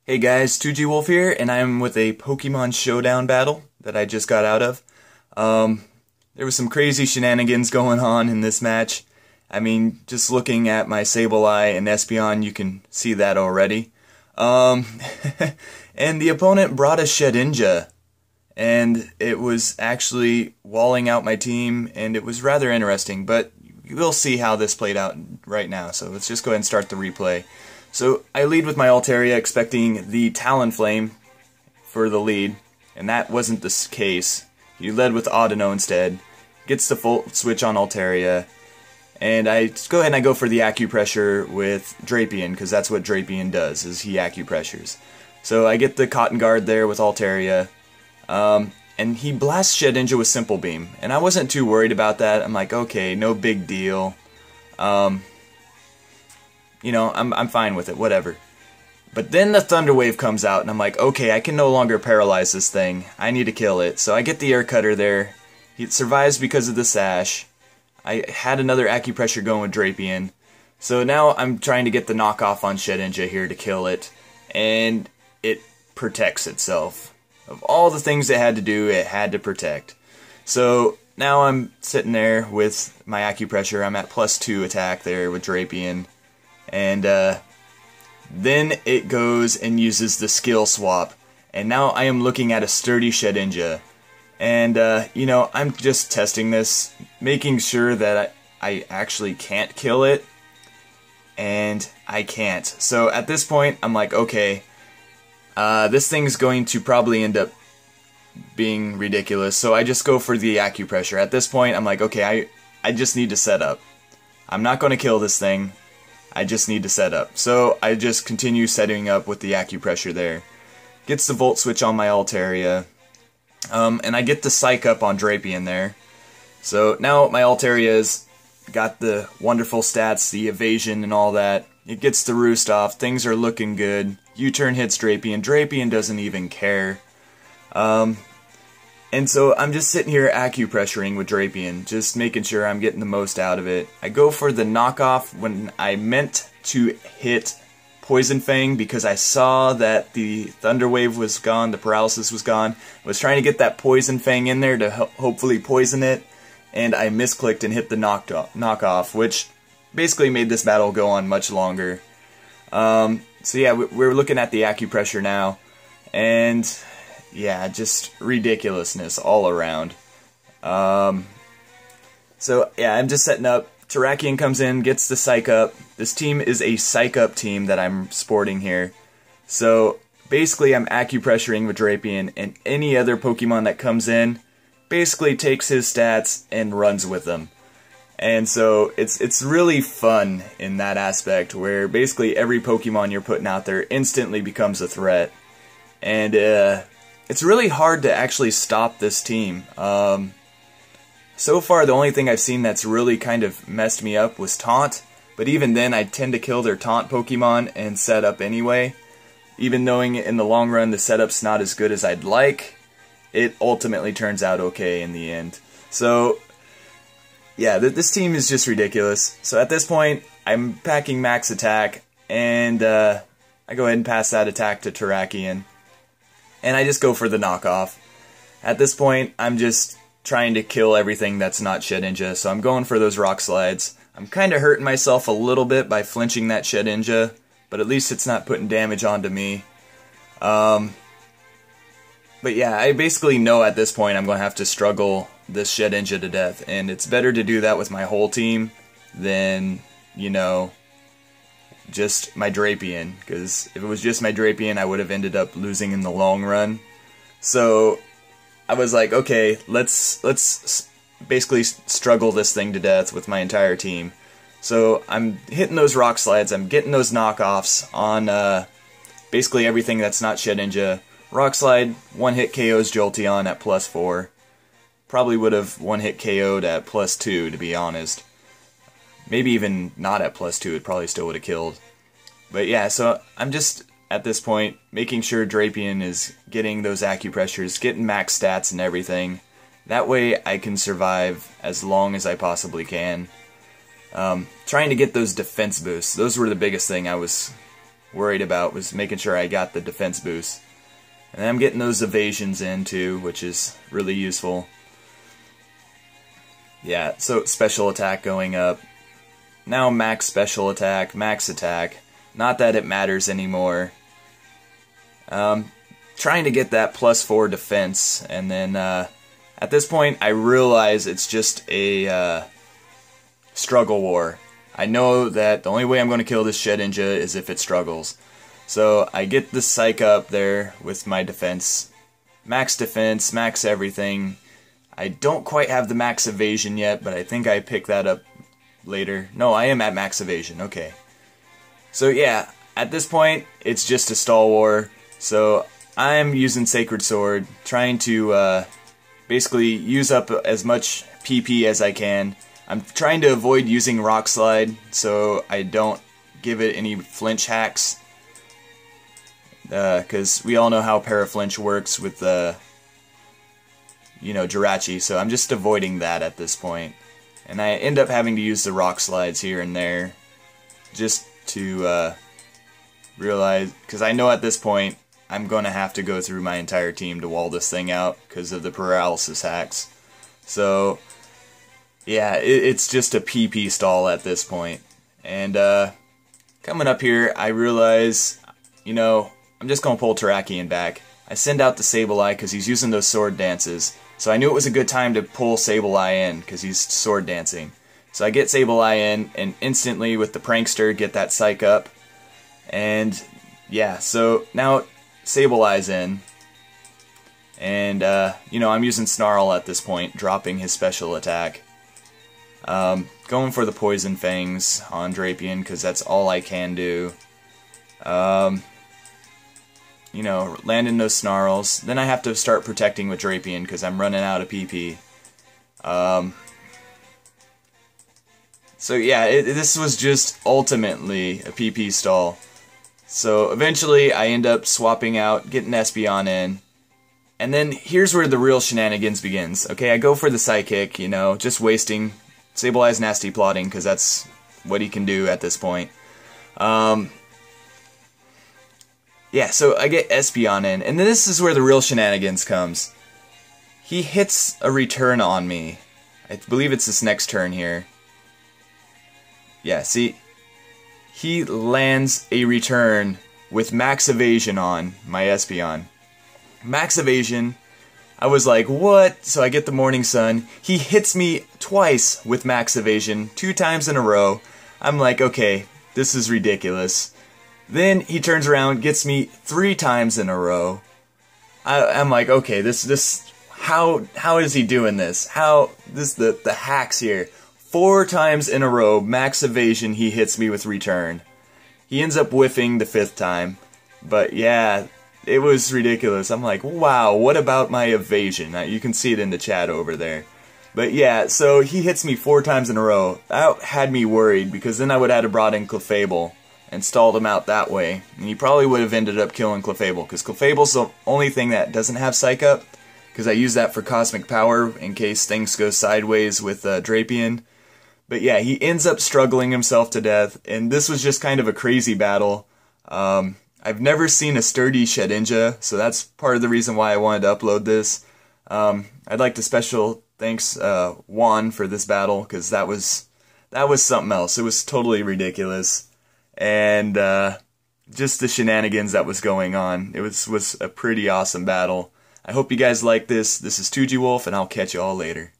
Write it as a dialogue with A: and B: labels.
A: Hey guys, 2G Wolf here, and I'm with a Pokemon Showdown battle that I just got out of. There was some crazy shenanigans going on in this match. I mean, just looking at my Sableye and Espeon, you can see that already. And the opponent brought a Shedinja, and it was actually walling out my team, and it was rather interesting, but we'll see how this played out right now, so let's just go ahead and start the replay. So I lead with my Altaria, expecting the Talonflame for the lead, and that wasn't the case. He led with Audino instead, gets the full switch on Altaria, and I go ahead and I go for the Acupressure with Drapion, because that's what Drapion does, is he Acupressures. So I get the Cotton Guard there with Altaria, and he blasts Shedinja with Simple Beam, and I wasn't too worried about that. I'm like, okay, no big deal. You know, I'm fine with it, whatever. But then the Thunder Wave comes out, and I'm like, okay, I can no longer paralyze this thing. I need to kill it. So I get the Air Cutter there. It survives because of the Sash. I had another Acupressure going with Drapion. So now I'm trying to get the knockoff on Shedinja here to kill it. And it protects itself. Of all the things it had to do, it had to protect. So now I'm sitting there with my Acupressure. I'm at +2 attack there with Drapion. And then it goes and uses the skill swap, and now I am looking at a sturdy Shedinja, and you know, I'm just testing this, making sure that I actually can't kill it, and I can't. So at this point I'm like, okay, this thing's going to probably end up being ridiculous, so I just go for the Acupressure. At this point I'm like, okay, I just need to set up. I'm not going to kill this thing. I just need to set up. So I just continue setting up with the Acupressure there. Gets the Volt Switch on my Altaria. And I get the Psych up on Drapion there. So now my Altaria's got the wonderful stats, the evasion and all that. It gets the Roost off. Things are looking good. U-turn hits Drapion. Drapion doesn't even care. And so I'm just sitting here Acupressuring with Drapion, just making sure I'm getting the most out of it. I go for the knockoff when I meant to hit Poison Fang because I saw that the Thunder Wave was gone, the paralysis was gone. I was trying to get that Poison Fang in there to hopefully poison it, and I misclicked and hit the knockoff, which basically made this battle go on much longer. So yeah, we're looking at the Acupressure now, and yeah, just ridiculousness all around. So yeah, I'm just setting up. Terrakion comes in, gets the Psych up. This team is a Psych up team that I'm sporting here. So basically I'm Acupressuring with Drapion, and any other Pokemon that comes in basically takes his stats and runs with them. And so it's really fun in that aspect, where basically every Pokemon you're putting out there instantly becomes a threat. And it's really hard to actually stop this team. So far, the only thing I've seen that's really kind of messed me up was Taunt, but even then I tend to kill their Taunt Pokemon and set up anyway. Even knowing in the long run the setup's not as good as I'd like, it ultimately turns out okay in the end. So yeah, this team is just ridiculous. So at this point, I'm packing max attack, and I go ahead and pass that attack to Terrakion. And I just go for the knockoff. At this point, I'm just trying to kill everything that's not Shedinja, so I'm going for those Rock Slides. I'm kind of hurting myself a little bit by flinching that Shedinja, but at least it's not putting damage onto me. But yeah, I basically know at this point I'm going to have to struggle this Shedinja to death, and it's better to do that with my whole team than, you know, just my Drapion, because if it was just my Drapion, I would have ended up losing in the long run. So I was like, okay, let's basically struggle this thing to death with my entire team. So I'm hitting those Rock Slides, I'm getting those knockoffs on basically everything that's not Shedinja. Rock Slide, one-hit KOs Jolteon at +4. Probably would have one-hit KO'd at +2, to be honest. Maybe even not at +2, it probably still would have killed. But yeah, so I'm just, at this point, making sure Drapion is getting those Acupressures, getting max stats and everything. That way I can survive as long as I possibly can. Trying to get those defense boosts. Those were the biggest thing I was worried about, was making sure I got the defense boost. And then I'm getting those evasions in too, which is really useful. Yeah, so special attack going up. Now max special attack, max attack. Not that it matters anymore. Trying to get that +4 defense, and then at this point I realize it's just a struggle war. I know that the only way I'm going to kill this Shedinja is if it struggles. So I get the psych up there with my defense. Max defense, max everything. I don't quite have the max evasion yet, but I think I pick that up later. No, I am at max evasion, okay. So yeah, at this point, it's just a stall war. So I'm using Sacred Sword, trying to basically use up as much PP as I can. I'm trying to avoid using Rock Slide, so I don't give it any flinch hacks. Because we all know how Paraflinch works with Jirachi, so I'm just avoiding that at this point. And I end up having to use the Rock Slides here and there, just to realize, because I know at this point I'm going to have to go through my entire team to wall this thing out because of the paralysis hacks. So, yeah, it's just a PP stall at this point. And coming up here, I realize, I'm just going to pull Terrakion back. I send out the Sableye because he's using those sword dances. So I knew it was a good time to pull Sableye in because he's sword dancing. So I get Sableye in and instantly with the Prankster get that psych up. And yeah, so now Sableye's in. And, I'm using Snarl at this point, dropping his special attack. Going for the Poison Fangs on Drapion because that's all I can do. Landing those Snarls. Then I have to start protecting with Drapion because I'm running out of PP. So yeah, this was just ultimately a PP stall. So eventually I end up swapping out, getting Espeon in. And then here's where the real shenanigans begins. Okay, I go for the Psychic, just wasting Sableye's nasty plotting because that's what he can do at this point. Yeah, so I get Espeon in, and this is where the real shenanigans comes. He hits a return on me. I believe it's this next turn here. Yeah, see? He lands a return with max evasion on my Espeon. Max evasion. I was like, what? So I get the Morning Sun. He hits me twice with max evasion, 2 times in a row. I'm like, okay, this is ridiculous. Then he turns around, gets me 3 times in a row. I'm like, okay, how is he doing this? The hacks here. 4 times in a row, max evasion, he hits me with return. He ends up whiffing the 5th time. But yeah, it was ridiculous. I'm like, wow, what about my evasion? You can see it in the chat over there. But yeah, so he hits me 4 times in a row. That had me worried, because then I would have had brought in Clefable and stalled him out that way. And he probably would have ended up killing Clefable, because Clefable's the only thing that doesn't have Psych Up, because I use that for Cosmic Power in case things go sideways with Drapion. But yeah, he ends up struggling himself to death, and this was just kind of a crazy battle. I've never seen a sturdy Shedinja, so that's part of the reason why I wanted to upload this. I'd like to special thanks Juan for this battle, because that was something else. It was totally ridiculous. And just the shenanigans that was going on. It was a pretty awesome battle. I hope you guys like this. This is 2G Wolf, and I'll catch you all later.